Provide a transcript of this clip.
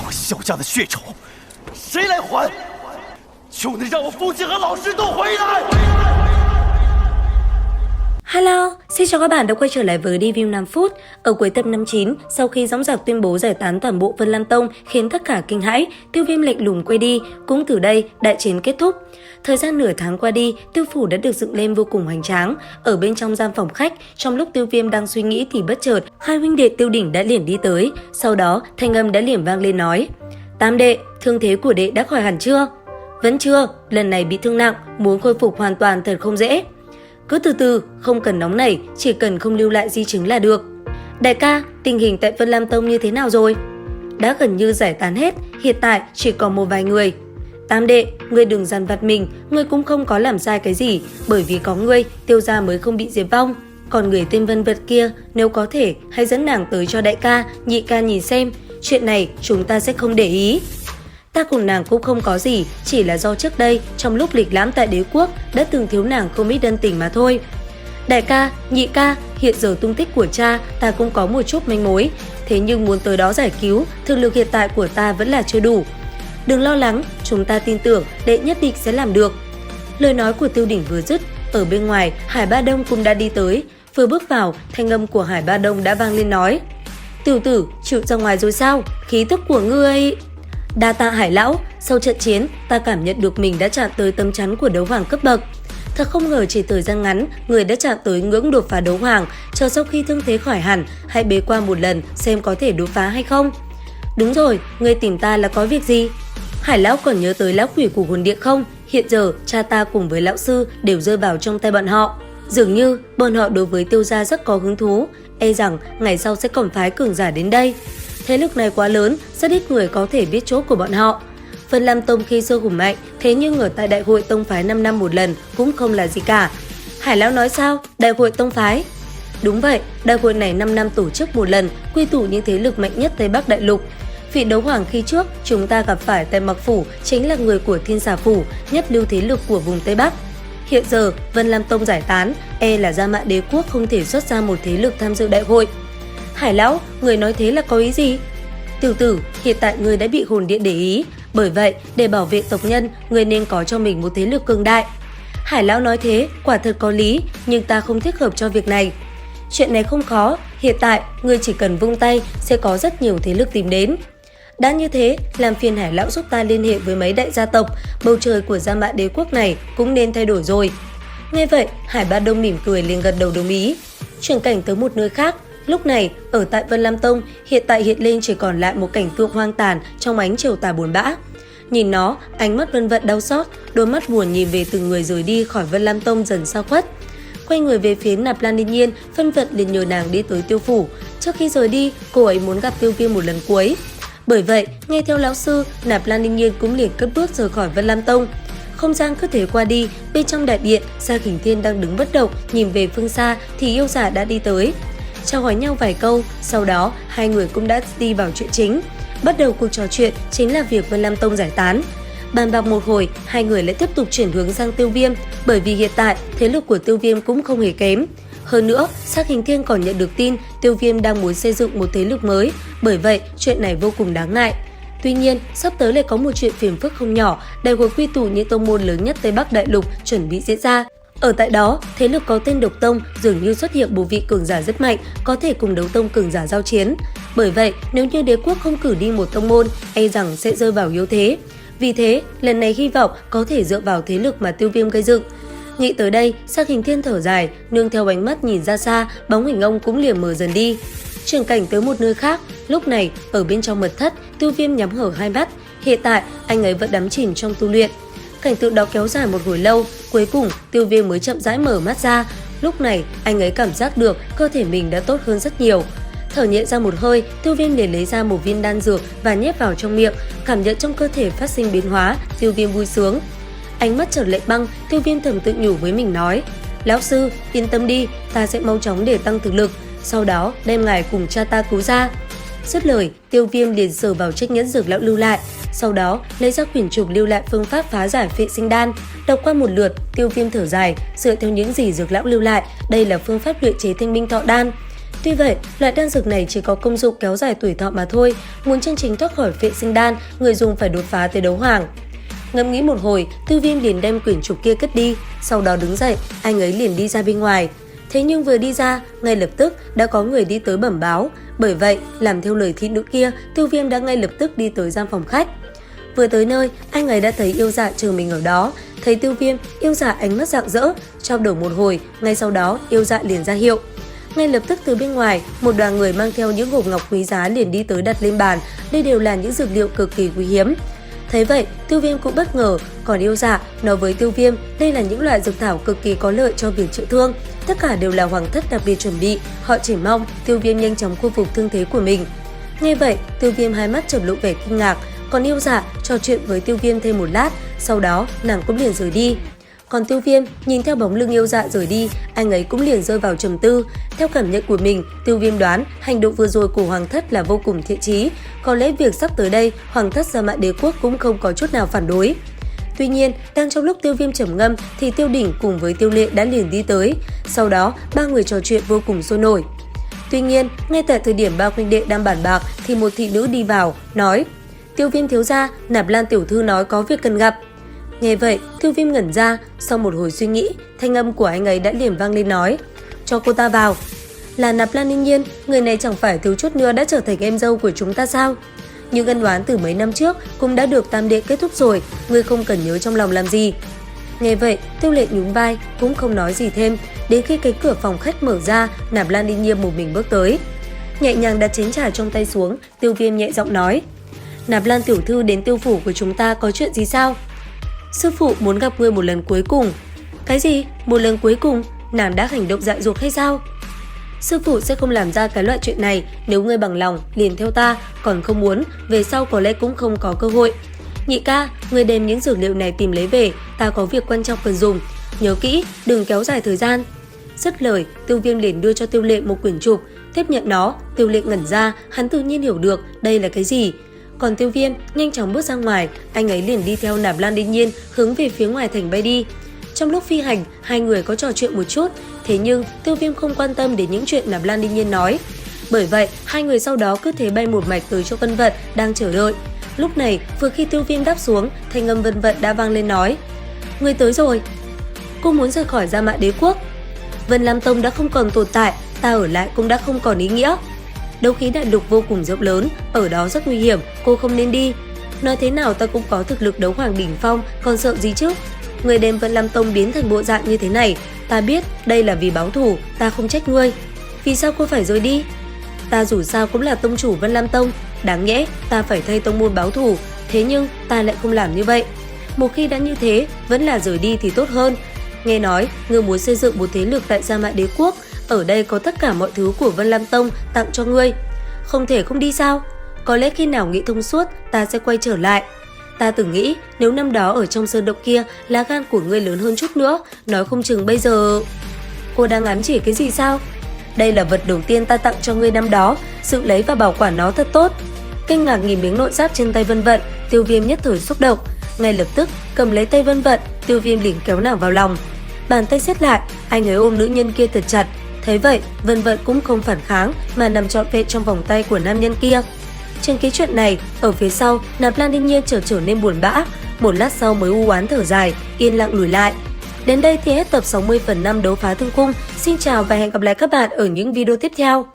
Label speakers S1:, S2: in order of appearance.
S1: 我萧家的血仇，谁来还？就能让我父亲和老师都回来。
S2: Hello, xin chào các bạn đã quay trở lại với review 5 phút. Ở cuối tập 59, sau khi Dõng Dạc tuyên bố giải tán toàn bộ Vân Lam Tông khiến tất cả kinh hãi, Tiêu Viêm lạnh lùng quay đi, cũng từ đây đại chiến kết thúc. Thời gian nửa tháng qua đi, Tiêu phủ đã được dựng lên vô cùng hoành tráng. Ở bên trong gian phòng khách, trong lúc Tiêu Viêm đang suy nghĩ thì bất chợt, hai huynh đệ Tiêu Đỉnh đã liền đi tới. Sau đó, thanh âm đã liền vang lên nói: "Tam đệ, thương thế của đệ đã khỏi hẳn chưa?" "Vẫn chưa, lần này bị thương nặng, muốn khôi phục hoàn toàn thật không dễ." "Cứ từ từ, không cần nóng nảy, chỉ cần không lưu lại di chứng là được." "Đại ca, tình hình tại Vân Lam Tông như thế nào rồi?" "Đã gần như giải tán hết, hiện tại chỉ còn một vài người." "Tam đệ, ngươi đừng dằn vặt mình, ngươi cũng không có làm sai cái gì, bởi vì có ngươi, Tiêu gia mới không bị diệt vong. Còn người tên Vân Vật kia, nếu có thể, hãy dẫn nàng tới cho đại ca, nhị ca nhìn xem, chuyện này chúng ta sẽ không để ý." "Ta cùng nàng cũng không có gì, chỉ là do trước đây, trong lúc lịch lãm tại đế quốc, đã từng thiếu nàng không ít ân tình mà thôi." "Đại ca, nhị ca, hiện giờ tung tích của cha ta cũng có một chút manh mối, thế nhưng muốn tới đó giải cứu, thực lực hiện tại của ta vẫn là chưa đủ." "Đừng lo lắng, chúng ta tin tưởng đệ nhất định sẽ làm được." Lời nói của Tiêu Đỉnh vừa dứt, ở bên ngoài Hải Ba Đông cũng đã đi tới. Vừa bước vào, thanh âm của Hải Ba Đông đã vang lên nói: "Tiểu tử, chịu ra ngoài rồi sao? Khí tức của ngươi..." "Đa tạ Hải lão, sau trận chiến, ta cảm nhận được mình đã chạm tới tấm chắn của đấu hoàng cấp bậc. Thật không ngờ chỉ thời gian ngắn, người đã chạm tới ngưỡng đột phá đấu hoàng, chờ sau khi thương thế khỏi hẳn, hãy bế qua một lần xem có thể đột phá hay không." "Đúng rồi, ngươi tìm ta là có việc gì?" "Hải lão còn nhớ tới lão quỷ của hồn điện không? Hiện giờ, cha ta cùng với lão sư đều rơi vào trong tay bọn họ. Dường như, bọn họ đối với Tiêu gia rất có hứng thú, e rằng ngày sau sẽ còn phái cường giả đến đây. Thế lực này quá lớn, rất ít người có thể biết chỗ của bọn họ. Vân Lam Tông khi xưa hùng mạnh, thế nhưng ở tại đại hội tông phái 5 năm một lần cũng không là gì cả." "Hải lão nói sao? Đại hội tông phái?" "Đúng vậy, đại hội này 5 năm tổ chức một lần, quy tụ những thế lực mạnh nhất Tây Bắc đại lục. Vị đấu hoàng khi trước chúng ta gặp phải tại Mặc Phủ chính là người của Thiên Xà Phủ, nhất lưu thế lực của vùng Tây Bắc. Hiện giờ Vân Lam Tông giải tán, e là Gia Mã Đế quốc không thể xuất ra một thế lực tham dự đại hội." "Hải lão, người nói thế là có ý gì?" "Tiểu tử, hiện tại người đã bị hồn điện để ý, bởi vậy để bảo vệ tộc nhân, người nên có cho mình một thế lực cường đại." "Hải lão nói thế, quả thật có lý, nhưng ta không thích hợp cho việc này." "Chuyện này không khó, hiện tại người chỉ cần vung tay sẽ có rất nhiều thế lực tìm đến." "Đã như thế, làm phiền Hải lão giúp ta liên hệ với mấy đại gia tộc, bầu trời của Gia Mã Đế quốc này cũng nên thay đổi rồi." Nghe vậy, Hải Ba Đông mỉm cười liền gật đầu đồng ý. Chuyển cảnh tới một nơi khác, lúc này ở tại Vân Lam Tông hiện tại hiện lên chỉ còn lại một cảnh tượng hoang tàn trong ánh chiều tà buồn bã. Nhìn nó, ánh mắt Vân Vận đau xót, đôi mắt buồn nhìn về từng người rời đi khỏi Vân Lam Tông dần xa khuất. Quay người về phía Nạp Lan Ninh Nhiên, Vân Vận liền nhờ nàng đi tới Tiêu phủ. Trước khi rời đi, cô ấy muốn gặp Tiêu Viêm một lần cuối. Bởi vậy, nghe theo lão sư, Nạp Lan Ninh Nhiên cũng liền cất bước rời khỏi Vân Lam Tông. Không gian cứ thế qua đi, bên trong đại điện, Sa Khỉnh Thiên đang đứng bất động, nhìn về phương xa thì yêu giả đã đi tới. Chào hỏi nhau vài câu, sau đó hai người cũng đã đi vào chuyện chính. Bắt đầu cuộc trò chuyện chính là việc Vân Lam Tông giải tán. Bàn bạc một hồi, hai người lại tiếp tục chuyển hướng sang Tiêu Viêm, bởi vì hiện tại thế lực của Tiêu Viêm cũng không hề kém. Hơn nữa, Sa Khỉnh Thiên còn nhận được tin Tiêu Viêm đang muốn xây dựng một thế lực mới, bởi vậy chuyện này vô cùng đáng ngại. Tuy nhiên, sắp tới lại có một chuyện phiền phức không nhỏ, đại hội quy tụ những tông môn lớn nhất Tây Bắc đại lục chuẩn bị diễn ra. Ở tại đó, thế lực có tên Độc Tông dường như xuất hiện một vị cường giả rất mạnh, có thể cùng đấu tông cường giả giao chiến. Bởi vậy, nếu như đế quốc không cử đi một tông môn, e rằng sẽ rơi vào yếu thế. Vì thế, lần này hy vọng có thể dựa vào thế lực mà Tiêu Viêm gây dựng. Nghĩ tới đây, Sa Khỉnh Thiên thở dài, nương theo ánh mắt nhìn ra xa, bóng hình ông cũng liền mờ dần đi. Chuyển cảnh tới một nơi khác, lúc này ở bên trong mật thất, Tiêu Viêm nhắm hở hai mắt. Hiện tại anh ấy vẫn đắm chìm trong tu luyện. Cảnh tượng đó kéo dài một hồi lâu, cuối cùng Tiêu Viêm mới chậm rãi mở mắt ra. Lúc này anh ấy cảm giác được cơ thể mình đã tốt hơn rất nhiều. Thở nhẹ ra một hơi, Tiêu Viêm liền lấy ra một viên đan dược và nhét vào trong miệng. Cảm nhận trong cơ thể phát sinh biến hóa, Tiêu Viêm vui sướng. Ánh mắt trở lạnh băng, Tiêu Viêm thầm tự nhủ với mình nói: "Lão sư, yên tâm đi, ta sẽ mau chóng để tăng thực lực, sau đó đem ngài cùng cha ta cứu ra." Dứt lời, Tiêu Viêm liền sờ vào chiếc nhẫn dược lão lưu lại, sau đó lấy ra quyển trục lưu lại phương pháp phá giải phệ sinh đan. Đọc qua một lượt, Tiêu Viêm thở dài, dựa theo những gì dược lão lưu lại, đây là phương pháp luyện chế thanh minh thọ đan. Tuy vậy, loại đan dược này chỉ có công dụng kéo dài tuổi thọ mà thôi, muốn chân chính thoát khỏi phệ sinh đan, người dùng phải đột phá tới đấu hoàng. Ngẫm nghĩ một hồi, Tiêu Viêm liền đem quyển trục kia cất đi, sau đó đứng dậy, anh ấy liền đi ra bên ngoài. Thế nhưng vừa đi ra, ngay lập tức đã có người đi tới bẩm báo, bởi vậy, làm theo lời thị nữ kia, Tiêu Viêm đã ngay lập tức đi tới gian phòng khách. Vừa tới nơi, anh ấy đã thấy Yêu Dạ chờ mình ở đó, thấy Tiêu Viêm, Yêu Dạ ánh mắt rạng rỡ, trao đổi một hồi, ngay sau đó Yêu Dạ liền ra hiệu. Ngay lập tức từ bên ngoài, một đoàn người mang theo những hộp ngọc quý giá liền đi tới đặt lên bàn, đây đều là những dược liệu cực kỳ quý hiếm. Thấy vậy, Tiêu Viêm cũng bất ngờ, còn Yêu Dạ nói với Tiêu Viêm đây là những loại dược thảo cực kỳ có lợi cho việc chữa thương, tất cả đều là hoàng thất đặc biệt chuẩn bị, họ chỉ mong Tiêu Viêm nhanh chóng khôi phục thương thế của mình. Nghe vậy, Tiêu Viêm hai mắt chợt lộ vẻ kinh ngạc, còn Yêu Dạ trò chuyện với Tiêu Viêm thêm một lát, sau đó nàng cũng liền rời đi. Còn Tiêu Viêm nhìn theo bóng lưng Yêu Dạ rời đi, anh ấy cũng liền rơi vào trầm tư. Theo cảm nhận của mình, Tiêu Viêm đoán hành động vừa rồi của Hoàng thất là vô cùng thiện chí, có lẽ việc sắp tới đây Hoàng thất Gia Mã Đế quốc cũng không có chút nào phản đối. Tuy nhiên, đang trong lúc Tiêu Viêm trầm ngâm thì Tiêu Đỉnh cùng với Tiêu Lệ đã liền đi tới, sau đó ba người trò chuyện vô cùng sôi nổi. Tuy nhiên, ngay tại thời điểm ba huynh đệ đang bàn bạc thì một thị nữ đi vào, nói: "Tiêu Viêm thiếu gia, Nạp Lan tiểu thư nói có việc cần gặp." Nghe vậy, Tiêu Viêm ngẩn ra, sau một hồi suy nghĩ, thanh âm của anh ấy đã liền vang lên nói: "Cho cô ta vào." Là Nạp Lan Ninh Nhiên, người này chẳng phải thiếu chút nữa đã trở thành em dâu của chúng ta sao? Nhưng ân oán từ mấy năm trước cũng đã được tam đệ kết thúc rồi, ngươi không cần nhớ trong lòng làm gì. Nghe vậy, Tiêu Lệ nhún vai, cũng không nói gì thêm, đến khi cái cửa phòng khách mở ra, Nạp Lan Ninh Nhiên một mình bước tới. Nhẹ nhàng đặt chén trà trong tay xuống, Tiêu Viêm nhẹ giọng nói: "Nạp Lan tiểu thư đến tiêu phủ của chúng ta có chuyện gì sao?" "Sư phụ muốn gặp ngươi một lần cuối cùng." "Cái gì? Một lần cuối cùng? Nàng đã hành động dại dột hay sao?" "Sư phụ sẽ không làm ra cái loại chuyện này, nếu ngươi bằng lòng liền theo ta, còn không muốn, về sau có lẽ cũng không có cơ hội. Nhị ca, ngươi đem những dược liệu này tìm lấy về, ta có việc quan trọng cần dùng, nhớ kỹ, đừng kéo dài thời gian." Dứt lời, Tiêu Viêm liền đưa cho Tiêu Lệ một quyển trục, tiếp nhận nó, Tiêu Lệ ngẩn ra, hắn tự nhiên hiểu được đây là cái gì. Còn Tiêu Viêm nhanh chóng bước ra ngoài, anh ấy liền đi theo Nạp Lan Ninh Nhiên hướng về phía ngoài thành bay đi. Trong lúc phi hành, hai người có trò chuyện một chút, thế nhưng Tiêu Viêm không quan tâm đến những chuyện Nạp Lan Ninh Nhiên nói. Bởi vậy, hai người sau đó cứ thế bay một mạch tới chỗ Vân Vận đang chờ đợi. Lúc này, vừa khi Tiêu Viêm đáp xuống, thanh âm Vân Vận đã vang lên nói: "Ngươi tới rồi." "Cô muốn rời khỏi Gia Mã Đế quốc." "Vân Lam Tông đã không còn tồn tại, ta ở lại cũng đã không còn ý nghĩa. Đấu khí đại lục vô cùng rộng lớn, ở đó rất nguy hiểm, cô không nên đi. Nói thế nào ta cũng có thực lực đấu hoàng đỉnh phong, còn sợ gì chứ? Người đem Vân Lam Tông biến thành bộ dạng như thế này, ta biết đây là vì báo thù, ta không trách ngươi. Vì sao cô phải rời đi?" "Ta dù sao cũng là tông chủ Vân Lam Tông, đáng nhẽ ta phải thay tông môn báo thù, thế nhưng ta lại không làm như vậy. Một khi đã như thế, vẫn là rời đi thì tốt hơn. Nghe nói, ngươi muốn xây dựng một thế lực tại Gia Mã Đế quốc, ở đây có tất cả mọi thứ của Vân Lam Tông tặng cho ngươi. Không thể không đi sao? Có lẽ khi nào nghĩ thông suốt, ta sẽ quay trở lại. Ta từng nghĩ nếu năm đó ở trong sơn động kia, lá gan của ngươi lớn hơn chút nữa, nói không chừng bây giờ..." "Cô đang ám chỉ cái gì sao?" "Đây là vật đầu tiên ta tặng cho ngươi năm đó, giữ lấy và bảo quản nó thật tốt." Kinh ngạc nhìn miếng nội giáp trên tay Vân Vận, Tiêu Viêm nhất thời xúc động, ngay lập tức cầm lấy tay Vân Vận, Tiêu Viêm liền kéo nàng vào lòng. Bàn tay siết lại, anh ấy ôm nữ nhân kia thật chặt. Thấy vậy, Vân Vận cũng không phản kháng mà nằm trọn vẹn trong vòng tay của nam nhân kia. Trên cái chuyện này, ở phía sau, Nạp Lan Ninh Nhiên trở nên buồn bã, một lát sau mới u oán thở dài, yên lặng lùi lại. Đến đây thì hết tập 60/5 Đấu Phá Thương Khung. Xin chào và hẹn gặp lại các bạn ở những video tiếp theo.